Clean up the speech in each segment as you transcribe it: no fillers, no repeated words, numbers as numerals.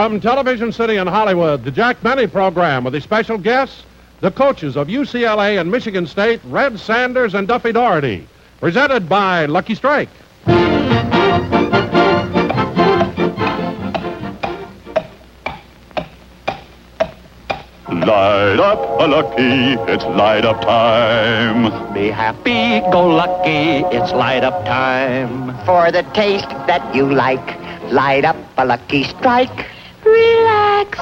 From Television City in Hollywood, the Jack Benny program with the special guests, the coaches of UCLA and Michigan State, Red Sanders and Duffy Dougherty. Presented by Lucky Strike. Light up a Lucky, it's light up time. Be happy, go lucky, it's light up time. For the taste that you like, light up a Lucky Strike. Relax.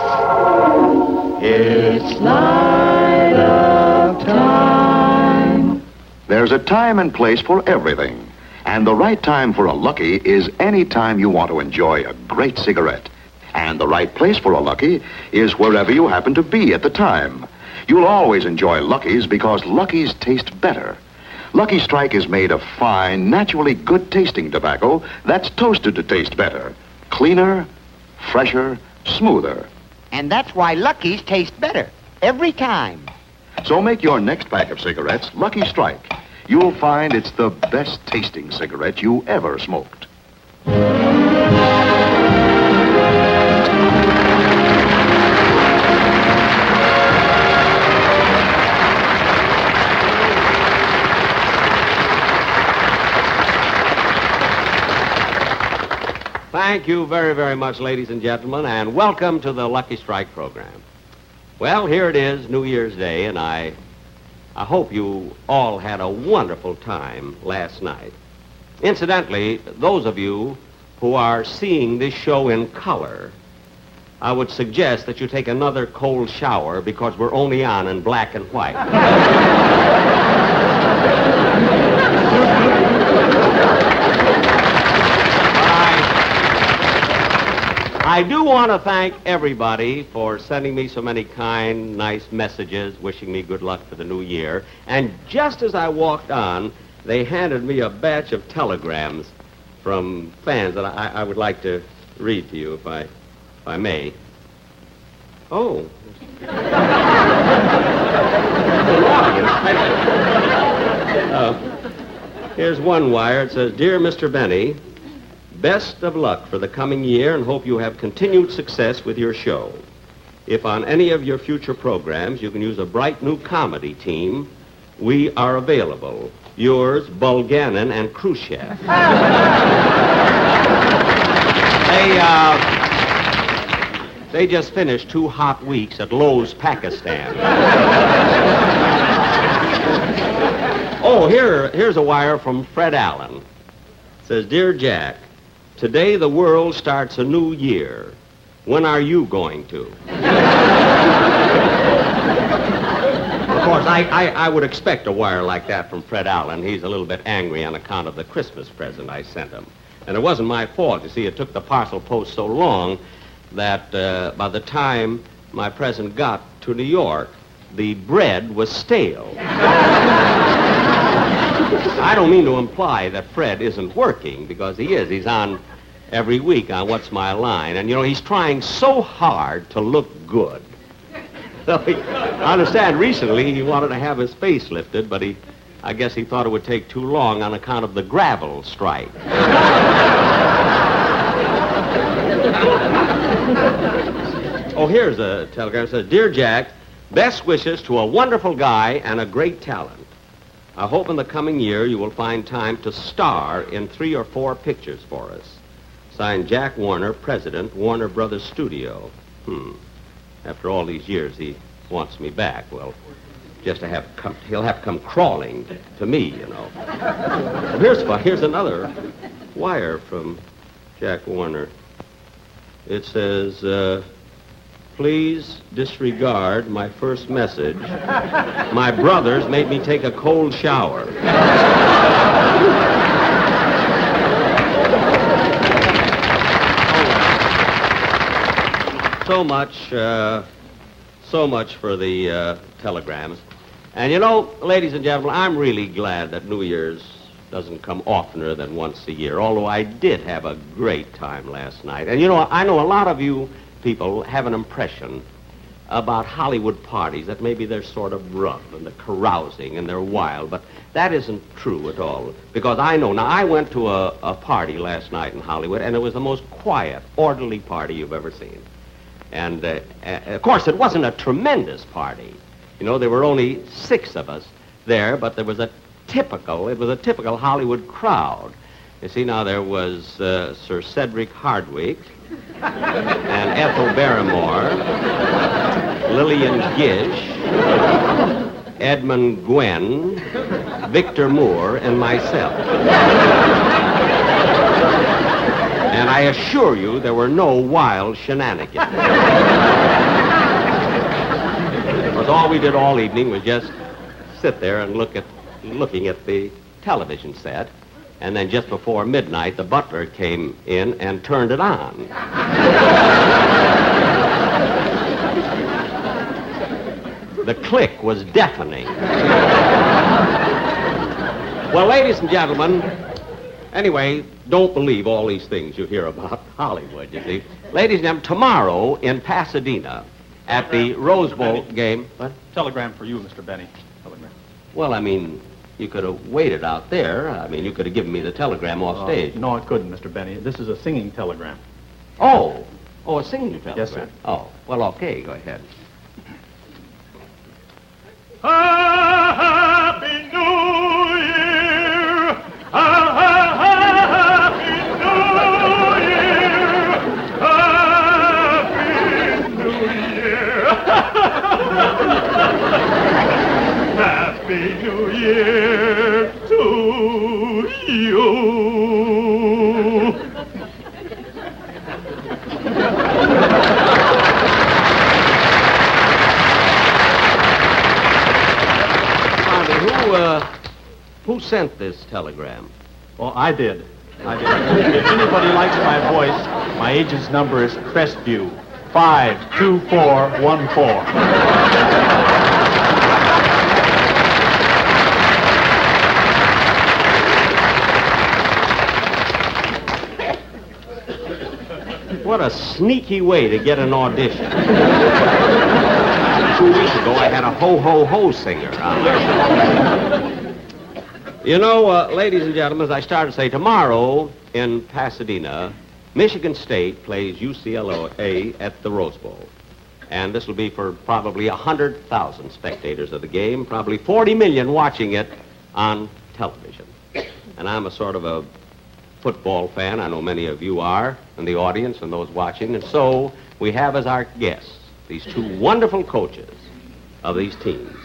It's light up time. There's a time and place for everything. And the right time for a Lucky is any time you want to enjoy a great cigarette. And the right place for a Lucky is wherever you happen to be at the time. You'll always enjoy Luckies because Luckies taste better. Lucky Strike is made of fine, naturally good-tasting tobacco that's toasted to taste better. Cleaner, fresher, smoother. And that's why Lucky's taste better every time. So make your next pack of cigarettes Lucky Strike. You'll find it's the best-tasting cigarette you ever smoked. Thank you very, very much, ladies and gentlemen, and welcome to the Lucky Strike program. Well, here it is, New Year's Day, and I hope you all had a wonderful time last night. Incidentally, those of you who are seeing this show in color, I would suggest that you take another cold shower because we're only on in black and white. I do want to thank everybody for sending me so many kind, nice messages, wishing me good luck for the new year. And just as I walked on, they handed me a batch of telegrams from fans that I would like to read to you, if I may. Oh. Here's one wire. It says, "Dear Mr. Benny, best of luck for the coming year and hope you have continued success with your show. If on any of your future programs you can use a bright new comedy team, we are available. Yours, Bulganin and Khrushchev." They just finished 2 hot weeks at Lowe's, Pakistan. Oh, here's a wire from Fred Allen. It says, "Dear Jack, today the world starts a new year. When are you going to?" Of course, I would expect a wire like that from Fred Allen. He's a little bit angry on account of the Christmas present I sent him. And it wasn't my fault. You see, it took the parcel post so long that by the time my present got to New York, the bread was stale. I don't mean to imply that Fred isn't working, because he is. He's on every week on What's My Line. And, you know, he's trying so hard to look good. So I understand recently he wanted to have his face lifted, but I guess he thought it would take too long on account of the gravel strike. Oh, here's a telegram. It says, "Dear Jack, best wishes to a wonderful guy and a great talent. I hope in the coming year you will find time to star in 3 or 4 pictures for us. Signed, Jack Warner, President, Warner Brothers Studio." After all these years, he wants me back. Well, he'll have to come crawling to me, you know. Well, here's another wire from Jack Warner. It says, "Please disregard my first message. My brothers made me take a cold shower." So much for the telegrams. And you know, ladies and gentlemen, I'm really glad that New Year's doesn't come oftener than once a year, although I did have a great time last night. And you know, I know a lot of you people have an impression about Hollywood parties that maybe they're sort of rough and they're carousing and they're wild, but that isn't true at all. Because I know, now I went to a party last night in Hollywood, and it was the most quiet, orderly party you've ever seen. And, of course, it wasn't a tremendous party. You know, there were only 6 of us there, but it was a typical Hollywood crowd. You see, now there was Sir Cedric Hardwicke and Ethel Barrymore, Lillian Gish, Edmund Gwen, Victor Moore, and myself. And I assure you there were no wild shenanigans. Because all we did all evening was just sit there and looking at the television set. And then just before midnight, the butler came in and turned it on. The click was deafening. Well, ladies and gentlemen, anyway, don't believe all these things you hear about Hollywood, you see. Ladies and gentlemen, tomorrow in Pasadena at the Rose Bowl game... What? Telegram for you, Mr. Benny. Telegram. Well, I mean, you could have waited out there. I mean, you could have given me the telegram off stage. No, it couldn't, Mr. Benny. This is a singing telegram. Oh, a singing telegram? Yes, sir. Oh, well, okay, go ahead. Happy New Year! Happy New Year! Happy New Year! Happy New Year to you! Who sent this telegram? Well, I did. If anybody likes my voice, my agent's number is Crestview, 52414. What a sneaky way to get an audition. 2 weeks ago, I had a ho-ho-ho singer. You know, ladies and gentlemen, as I started to say, tomorrow in Pasadena, Michigan State plays UCLA at the Rose Bowl. And this will be for probably 100,000 spectators of the game, probably 40 million watching it on television. And I'm a sort of a football fan. I know many of you are, and the audience and those watching. And so we have as our guests these 2 wonderful coaches of these teams.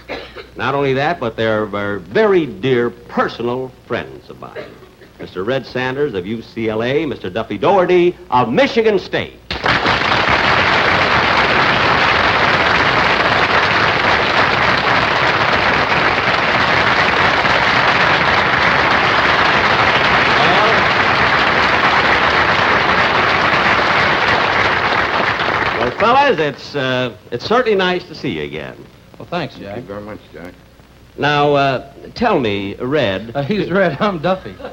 Not only that, but they're very dear personal friends of mine. Mr. Red Sanders of UCLA, Mr. Duffy Dougherty of Michigan State. Well, fellas, it's certainly nice to see you again. Well, thanks, Jack. Thank you very much, Jack. Now, tell me, Red... He's Red, I'm Duffy. Well,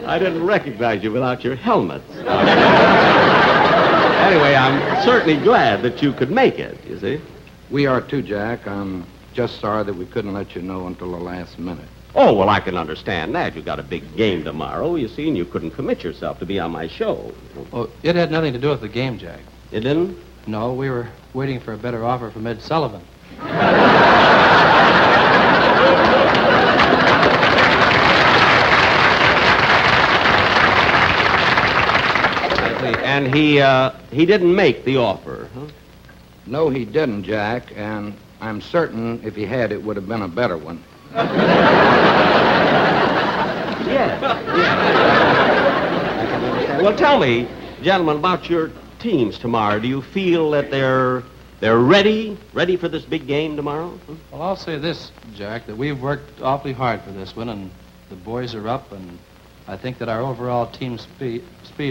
I didn't recognize you without your helmets. Anyway, I'm certainly glad that you could make it, you see. We are too, Jack. I'm just sorry that we couldn't let you know until the last minute. Oh, well, I can understand that. You got a big game tomorrow, you see, and you couldn't commit yourself to be on my show. Well, it had nothing to do with the game, Jack. You didn't? No, we were waiting for a better offer from Ed Sullivan. I see. And he didn't make the offer, huh? No, he didn't, Jack, and I'm certain if he had, it would have been a better one. Yeah. I can understand. Well, tell me, gentlemen, about your teams tomorrow. Do you feel that they're ready for this big game tomorrow? Huh? Well, I'll say this, Jack, that we've worked awfully hard for this one, and the boys are up, and I think that our overall team speed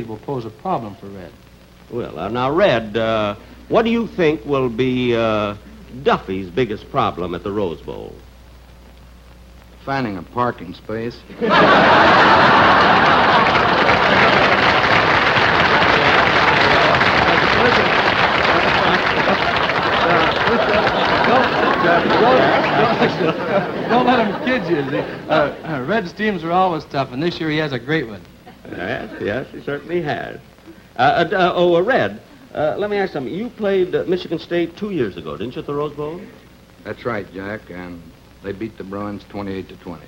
will pose a problem for Red. Well, now, Red, what do you think will be Duffy's biggest problem at the Rose Bowl? Finding a parking space. Don't let him kid you. Red's teams are always tough, and this year he has a great one. Yes, he certainly has. Red, let me ask something. You played Michigan State 2 years ago, didn't you, at the Rose Bowl? That's right, Jack, and they beat the Bruins 28-20.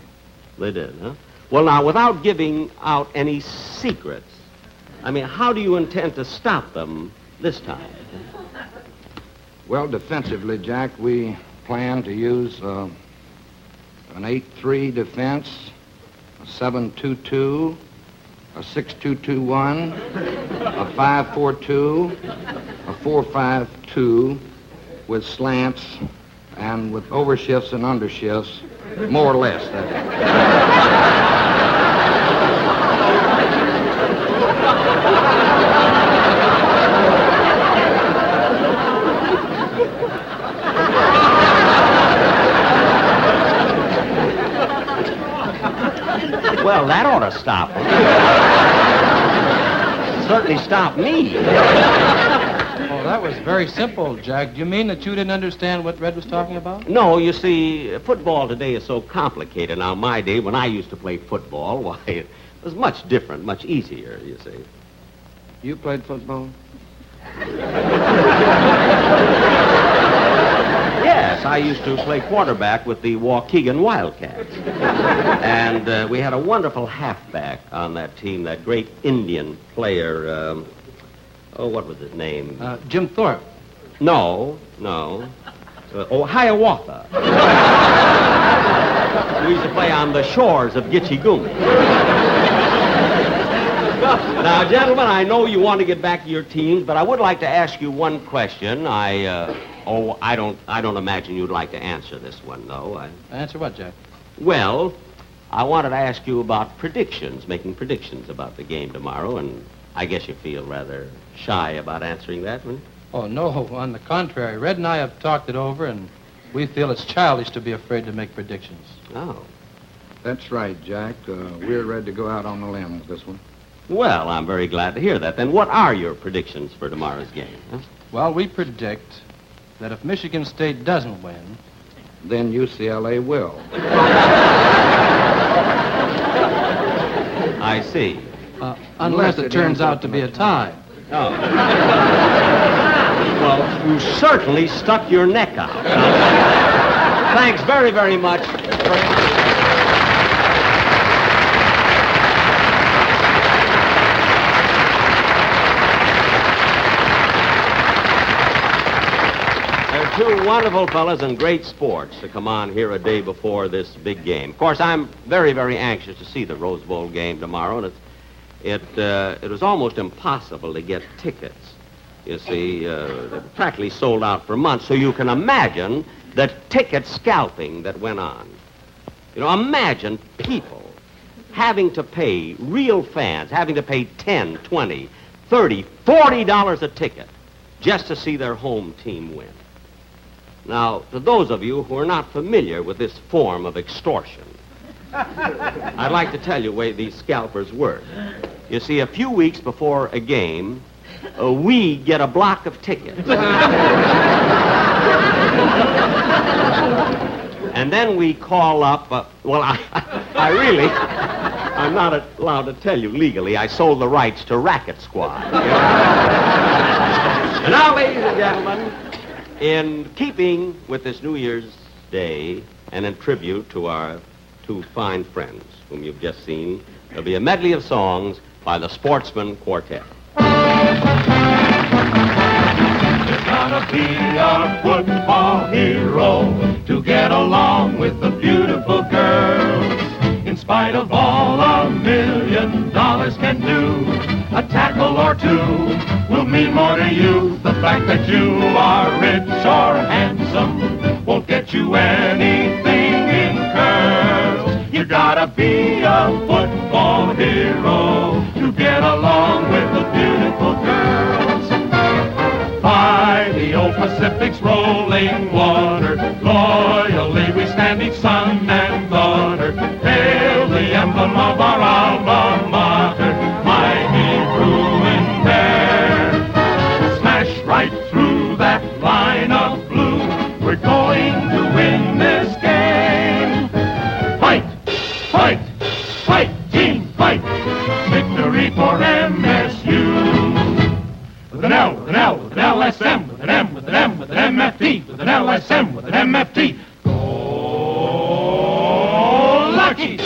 They did, huh? Well, now, without giving out any secrets, I mean, how do you intend to stop them this time? Well, defensively, Jack, we plan to use an 8-3 defense, a 7-2-2, a 6-2-2-1, a 5-4-2, a 4-5-2 with slants and with overshifts and undershifts, more or less. Well, that ought to stop him. Certainly stop me. Oh, that was very simple, Jack. Do you mean that you didn't understand what Red was talking about? No, you see, football today is so complicated. Now, my day, when I used to play football, why, it was much different, much easier, you see. You played football? Yes, I used to play quarterback with the Waukegan Wildcats. And we had a wonderful halfback on that team, that great Indian player, what was his name? Jim Thorpe. No. Hiawatha. We used to play on the shores of Gitche Gumee. Now, gentlemen, I know you want to get back to your teams, but I would like to ask you one question. I don't imagine you'd like to answer this one, though. Answer what, Jack? Well, I wanted to ask you about predictions, making predictions about the game tomorrow, and I guess you feel rather shy about answering that one. Oh, no, on the contrary. Red and I have talked it over, and we feel it's childish to be afraid to make predictions. Oh. That's right, Jack. We're ready to go out on the limb with this one. Well, I'm very glad to hear that. Then what are your predictions for tomorrow's game? Huh? Well, we predict that if Michigan State doesn't win, then UCLA will. I see. Unless it turns out to be a tie. Oh. Well, you certainly stuck your neck out. Thanks very, very much. Two wonderful fellas and great sports to come on here a day before this big game. Of course, I'm very, very anxious to see the Rose Bowl game tomorrow, and it was almost impossible to get tickets. You see, they practically sold out for months, so you can imagine the ticket scalping that went on. You know, imagine people having to pay, real fans, having to pay $10, $20, $30, $40 a ticket just to see their home team win. Now, to those of you who are not familiar with this form of extortion, I'd like to tell you the way these scalpers work. You see, a few weeks before a game, we get a block of tickets. And then we call up, I'm not allowed to tell you legally. I sold the rights to Racket Squad. And now, ladies and gentlemen, in keeping with this New Year's Day and in tribute to our two fine friends whom you've just seen, there'll be a medley of songs by the Sportsman Quartet. There's gotta be a football hero to get along with the beautiful girls. In spite of all $1 million can do, a tackle or two will mean more to you. The fact that you are rich or handsome won't get you anything in curls. You gotta be a football hero to get along with the beautiful girls. By the old Pacific's rolling water, loyally we stand each son and daughter. Hail the emblem of our alma mater, mighty Bruin Bear. Smash right through that line of blue, we're going to win this game. Fight, fight, fight, team, fight. Victory luckies.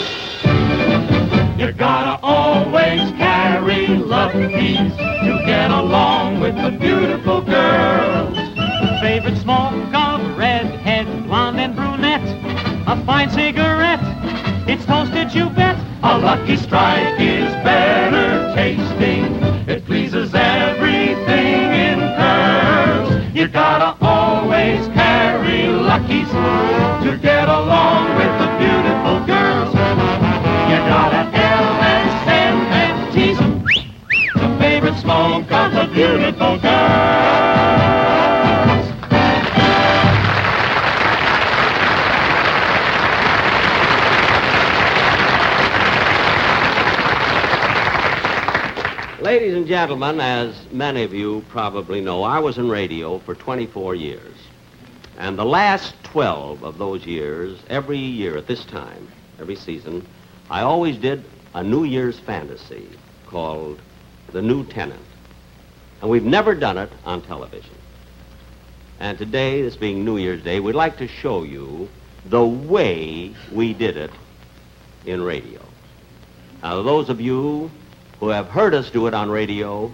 You gotta always carry luckies to get along with the beautiful girls. Favorite smoke of redhead, blonde and brunette. A fine cigarette, it's toasted, you bet. A Lucky Strike is better tasting. It pleases everything in curls. You gotta always carry luckies to get along with the beautiful girls. You gotta LSM and tease 'em, the favorite smoke of the beautiful girls. Ladies and gentlemen, as many of you probably know, I was in radio for 24 years. And the last 12 of those years, every year at this time, every season, I always did a New Year's fantasy called The New Tenant. And we've never done it on television. And today, this being New Year's Day, we'd like to show you the way we did it in radio. Now, those of you who have heard us do it on radio,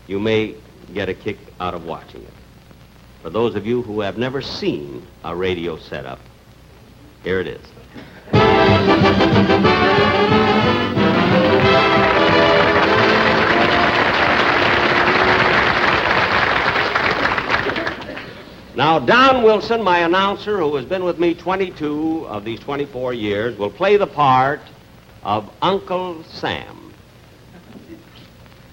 you may get a kick out of watching it. For those of you who have never seen a radio setup, here it is. Now, Don Wilson, my announcer, who has been with me 22 of these 24 years, will play the part of Uncle Sam.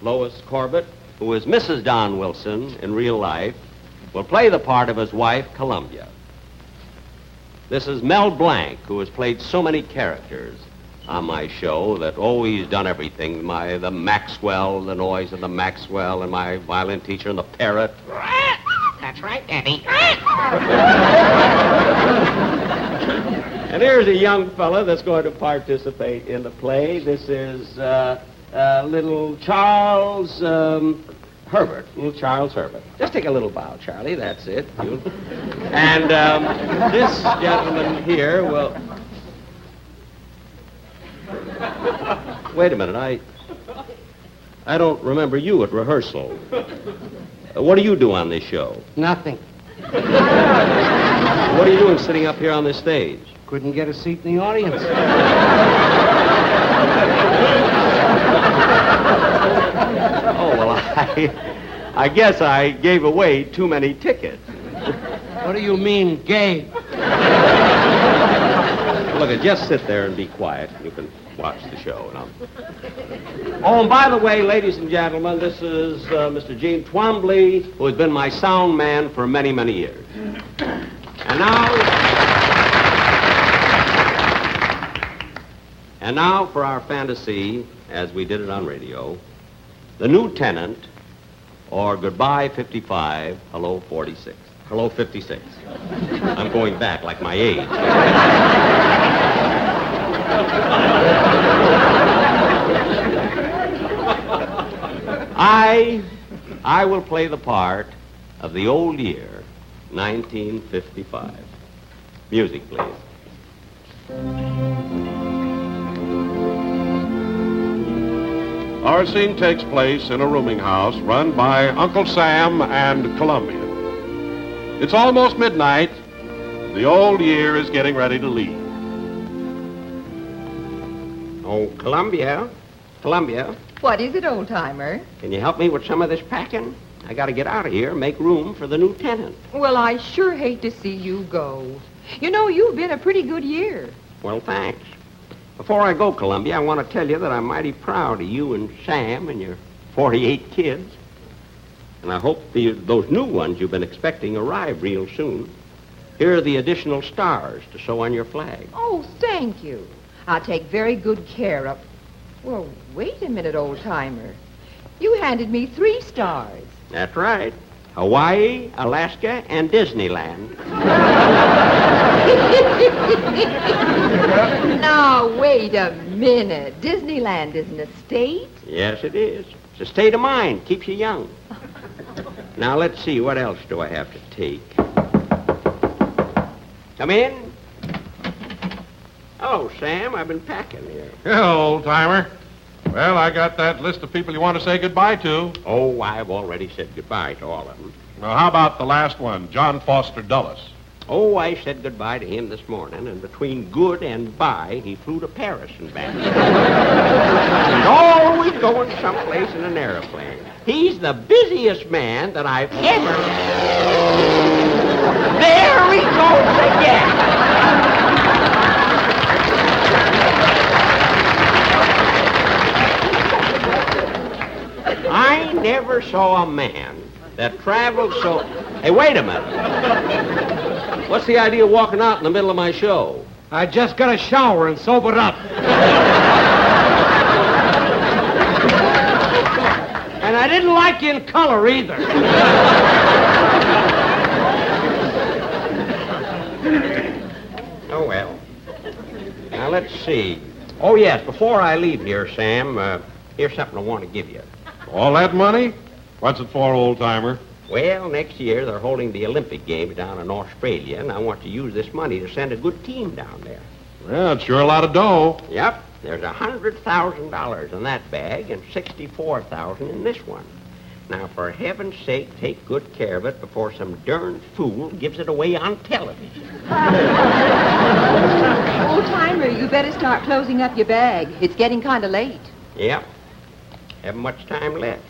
Lois Corbett, who is Mrs. Don Wilson in real life, will play the part of his wife, Columbia. This is Mel Blanc, who has played so many characters on my show that he's done everything. The Maxwell, the noise of the Maxwell, and my violin teacher and the parrot. That's right, Daddy. And here's a young fella that's going to participate in the play. This is little Charles Herbert. Little Charles Herbert. Just take a little bow, Charlie. That's it. And this gentleman here will... Wait a minute. I don't remember you at rehearsal. What do you do on this show? Nothing. What are you doing sitting up here on this stage? Couldn't get a seat in the audience. Oh, well, I guess I gave away too many tickets. What do you mean, gay? Look, just sit there and be quiet. You can watch the show. Oh, and by the way, ladies and gentlemen, this is Mr. Gene Twombly, who has been my sound man for many, many years. And now for our fantasy, as we did it on radio, The New Tenant, or Goodbye 55, Hello 46. Hello 56. I'm going back like my age. I will play the part of the old year, 1955. Music, please. Our scene takes place in a rooming house run by Uncle Sam and Columbia. It's almost midnight. The old year is getting ready to leave. Oh, Columbia. What is it, old-timer? Can you help me with some of this packing? I got to get out of here and make room for the new tenant. Well, I sure hate to see you go. You know, you've been a pretty good year. Well, thanks. Before I go, Columbia, I want to tell you that I'm mighty proud of you and Sam and your 48 kids. And I hope those new ones you've been expecting arrive real soon. Here are the additional stars to sew on your flag. Oh, thank you. I'll take very good care of... Well, wait a minute, old-timer. You handed me 3 stars. That's right. Hawaii, Alaska, and Disneyland. Now, wait a minute. Disneyland isn't a state? Yes, it is. It's a state of mind. Keeps you young. Now, let's see. What else do I have to take? Come in. Hello, Sam. I've been packing here. Hello, old-timer. Well, I got that list of people you want to say goodbye to. Oh, I've already said goodbye to all of them. Well, how about the last one, John Foster Dulles? Oh, I said goodbye to him this morning, and between good and bye, he flew to Paris and back. He's always going someplace in an airplane. He's the busiest man that I've ever... There he goes again! I never saw a man that traveled so... Hey, wait a minute. What's the idea of walking out in the middle of my show? I just got a shower and sobered up. And I didn't like you in color either. Oh, well. Now, let's see. Oh, yes, before I leave here, Sam, here's something I want to give you. All that money? What's it for, old-timer? Well, next year they're holding the Olympic Games down in Australia, and I want to use this money to send a good team down there. Well, it's sure a lot of dough. Yep, there's $100,000 in that bag and $64,000 in this one. Now, for heaven's sake, take good care of it before some darn fool gives it away on television. Old-timer, you better start closing up your bag. It's getting kind of late. Yep, haven't much time left.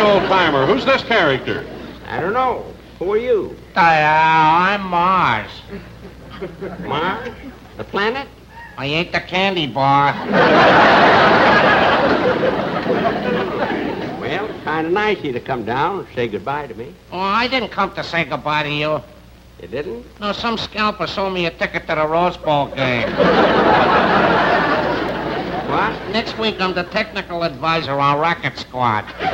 Old-timer, who's this character? I don't know. Who are you? I'm Mars. Mars? The planet? I ain't the candy bar. Well, kind of nice of you to come down and say goodbye to me. Oh, I didn't come to say goodbye to you. You didn't? No, some scalper sold me a ticket to the Rose Bowl game. What? Next week, I'm the technical advisor on Rocket Squad. I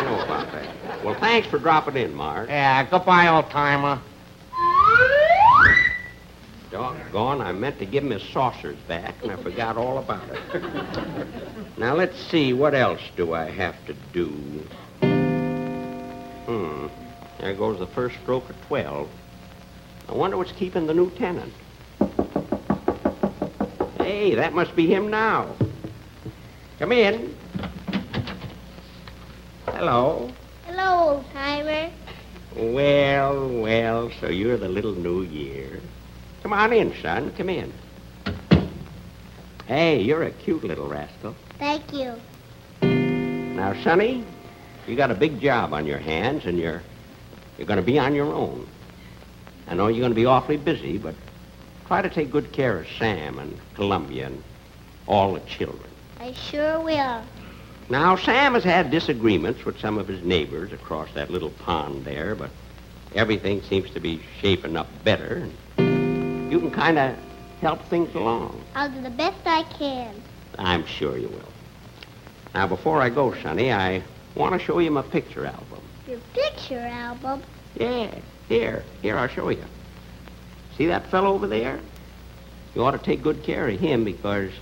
know about that. Well, thanks for dropping in, Mars. Yeah, goodbye, old-timer. Doggone, I meant to give him his saucers back, and I forgot all about it. Now, let's see, what else do I have to do? There goes the first stroke of 12. I wonder what's keeping the new tenant. Hey, that must be him now. Come in. Hello. Hello, old-timer. Well, so you're the little New Year. Come on in, son. Come in. Hey, you're a cute little rascal. Thank you. Now, Sonny, you got a big job on your hands, and you're going to be on your own. I know you're going to be awfully busy, but try to take good care of Sam and Columbia and all the children. I sure will. Now, Sam has had disagreements with some of his neighbors across that little pond there, but everything seems to be shaping up better. And you can kind of help things along. I'll do the best I can. I'm sure you will. Now, before I go, Sonny, I want to show you my picture album. Your picture album? Yeah, here, I'll show you. See that fellow over there? You ought to take good care of him because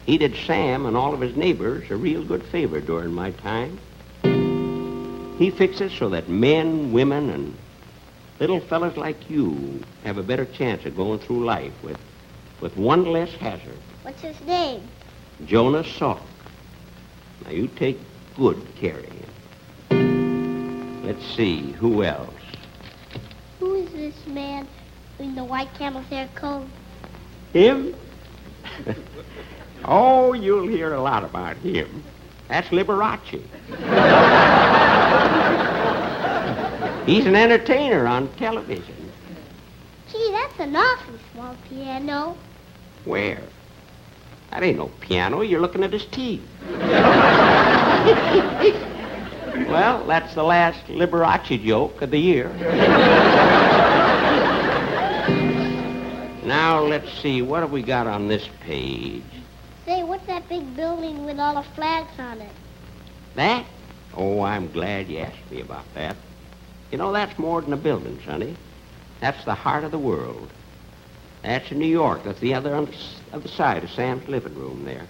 he did Sam and all of his neighbors a real good favor during my time. He fixes so that men, women, and little fellas like you have a better chance of going through life with one less hazard. What's his name? Jonas Salk. Now, you take good care of him. Let's see, who else? Who is this man in the white camel's hair coat? Him? Oh, you'll hear a lot about him. That's Liberace. He's an entertainer on television. Gee, that's an awfully small piano. Where? That ain't no piano. You're looking at his teeth. Well, that's the last Liberace joke of the year. Now, let's see. What have we got on this page? Say, what's that big building with all the flags on it? That? Oh, I'm glad you asked me about that. You know, that's more than a building, Sonny. That's the heart of the world. That's in New York. That's the other side of Sam's living room there.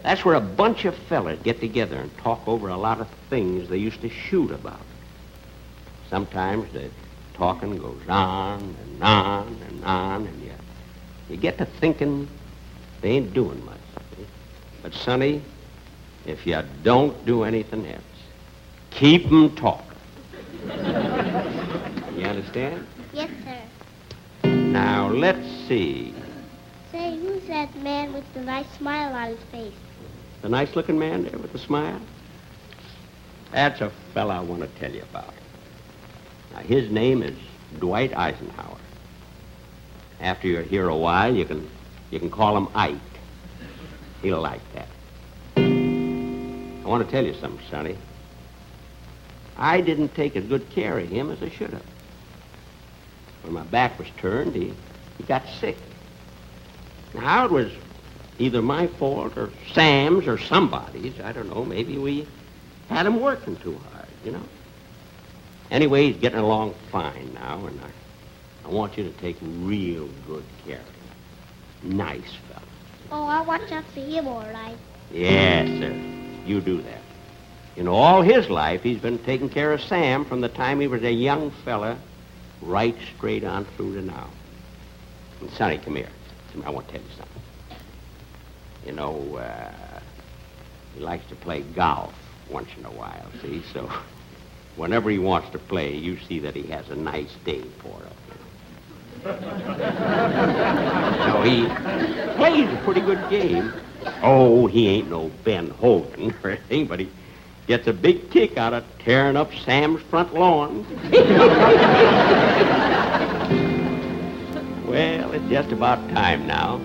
That's where a bunch of fellas get together and talk over a lot of things they used to shoot about. Sometimes the talking goes on and on and on, and you get to thinking they ain't doing much. See? But, Sonny, if you don't do anything else, keep 'em talking. You understand? Yes, sir. Now, let's see. Say, who's that man with the nice smile on his face? The nice-looking man there with the smile? That's a fella I want to tell you about. Now, his name is Dwight Eisenhower. After you're here a while, you can call him Ike. He'll like that. I want to tell you something, Sonny. I didn't take as good care of him as I should have. When my back was turned, he got sick. Now, it was either my fault or Sam's or somebody's. I don't know. Maybe we had him working too hard, you know. Anyway, he's getting along fine now, and I want you to take real good care of him. Nice fella. Oh, I'll watch out for him, all right. Yes, sir. You do that. You know, all his life, he's been taking care of Sam from the time he was a young fella right straight on through to now. And Sonny, come here. I want to tell you something. You know, he likes to play golf once in a while, see? So whenever he wants to play, you see that he has a nice day for it. No, he plays a pretty good game. Oh, he ain't no Ben Hogan or anything, but he gets a big kick out of tearing up Sam's front lawn. Well, it's just about time now.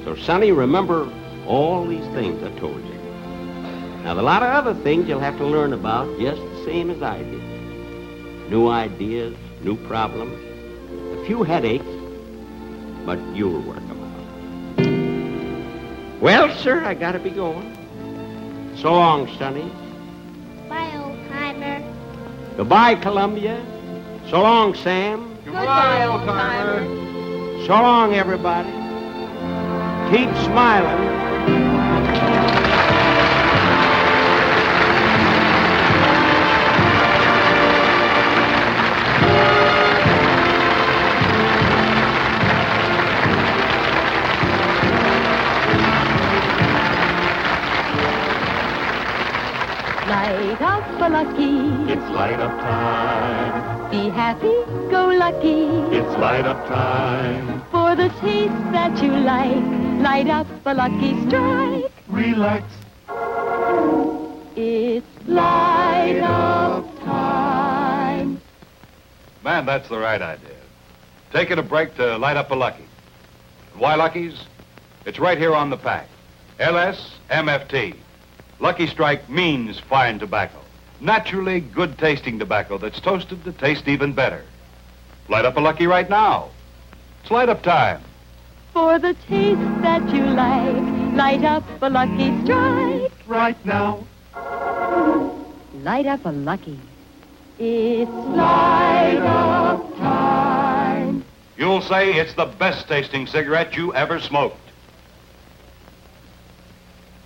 So, Sonny, remember all these things I told you. Now, a lot of other things you'll have to learn about just the same as I did. New ideas, new problems, a few headaches, but you'll work them out. Well, sir, I gotta be going. So long, Sonny. Bye, old-timer. Goodbye, Columbia. So long, Sam. Goodbye, old-timer. So long, everybody. Keep smiling. Light up a lucky. It's light up time. Be happy, go lucky. It's light up time. For the taste that you like, light up a lucky strike. Relax. It's light up time. Man, that's the right idea. Taking a break to light up a Lucky. Why Lucky's? It's right here on the pack. LSMFT. Lucky Strike means fine tobacco. Naturally good-tasting tobacco that's toasted to taste even better. Light up a Lucky right now. It's light up time. For the taste that you like, light up a lucky strike. Right now. Light up a lucky. It's light up time. You'll say it's the best-tasting cigarette you ever smoked.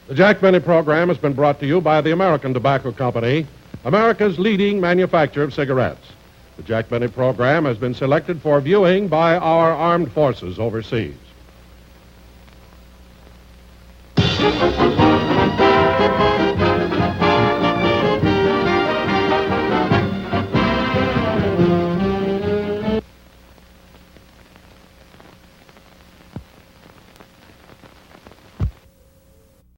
The Jack Benny program has been brought to you by the American Tobacco Company, America's leading manufacturer of cigarettes. The Jack Benny program has been selected for viewing by our armed forces overseas.